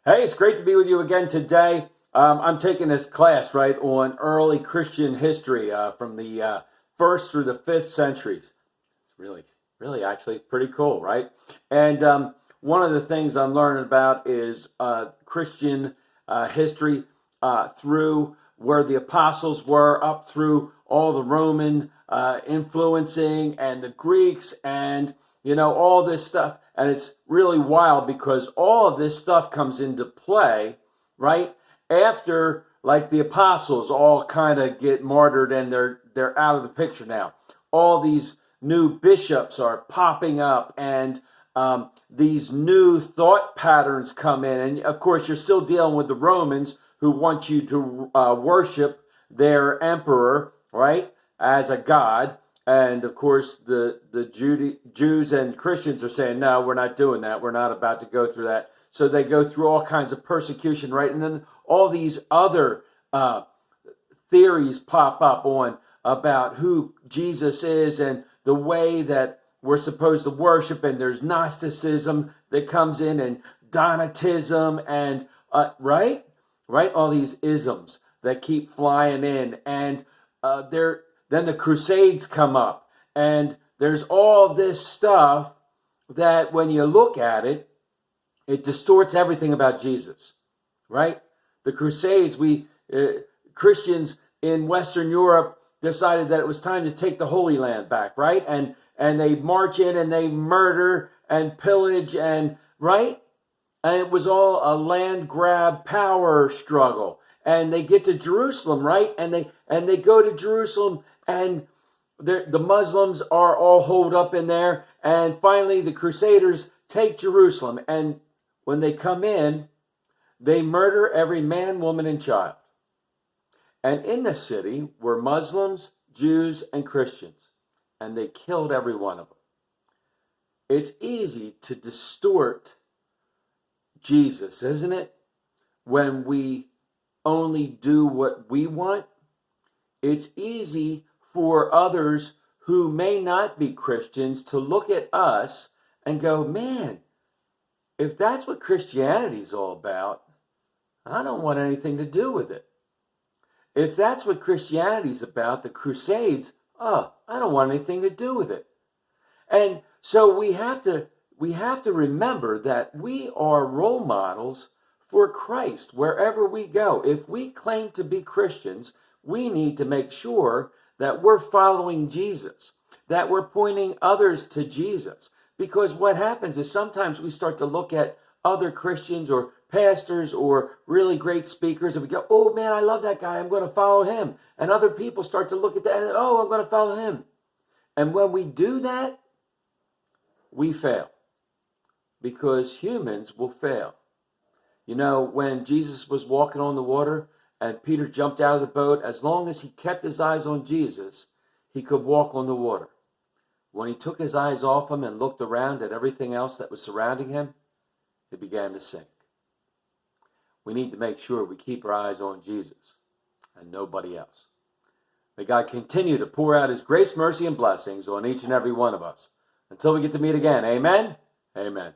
Hey, it's great to be with you again today. I'm taking this class, right, on early Christian history from the first through the fifth centuries. It's really actually pretty cool, right? And one of the things I'm learning about is Christian history through where the apostles were, up through all the Roman influencing and the Greeks and, all this stuff. And it's really wild because all of this stuff comes into play, right? After like the apostles all kind of get martyred and they're out of the picture now. All these new bishops are popping up and these new thought patterns come in. And of course, you're still dealing with the Romans who want you to worship their emperor, right, as a god. And of course, the Jews and Christians are saying, no, we're not doing that. We're not about to go through that. So they go through all kinds of persecution, right? And then all these other theories pop up on about who Jesus is and the way that we're supposed to worship. And there's Gnosticism that comes in and Donatism and, right? All these isms that keep flying in. And then the Crusades come up. And there's all this stuff that when you look at it, it distorts everything about Jesus, right? The Crusades, Christians in Western Europe decided that it was time to take the Holy Land back, right? And they march in and they murder and pillage and, right? And it was all a land grab power struggle. And they get to Jerusalem, right? And they go to Jerusalem and the Muslims are all holed up in there. And finally the Crusaders take Jerusalem. And when they come in, they murder every man, woman, and child. And in the city were Muslims, Jews, and Christians. And they killed every one of them. It's easy to distort Jesus, isn't it? When we only do what we want. It's easy for others who may not be Christians to look at us and go, man, if that's what Christianity's all about, I don't want anything to do with it. If that's what Christianity's about, the Crusades, I don't want anything to do with it. And so we have to remember that we are role models for Christ wherever we go. If we claim to be Christians, we need to make sure that we're following Jesus, that we're pointing others to Jesus. Because what happens is sometimes we start to look at other Christians or pastors or really great speakers and we go, oh man, I love that guy, I'm going to follow him. And other people start to look at that and, oh, I'm going to follow him. And when we do that, we fail. Because humans will fail. You know, when Jesus was walking on the water and Peter jumped out of the boat, as long as he kept his eyes on Jesus, he could walk on the water. When he took his eyes off him and looked around at everything else that was surrounding him, he began to sink. We need to make sure we keep our eyes on Jesus and nobody else. May God continue to pour out his grace, mercy, and blessings on each and every one of us. Until we get to meet again, amen? Amen.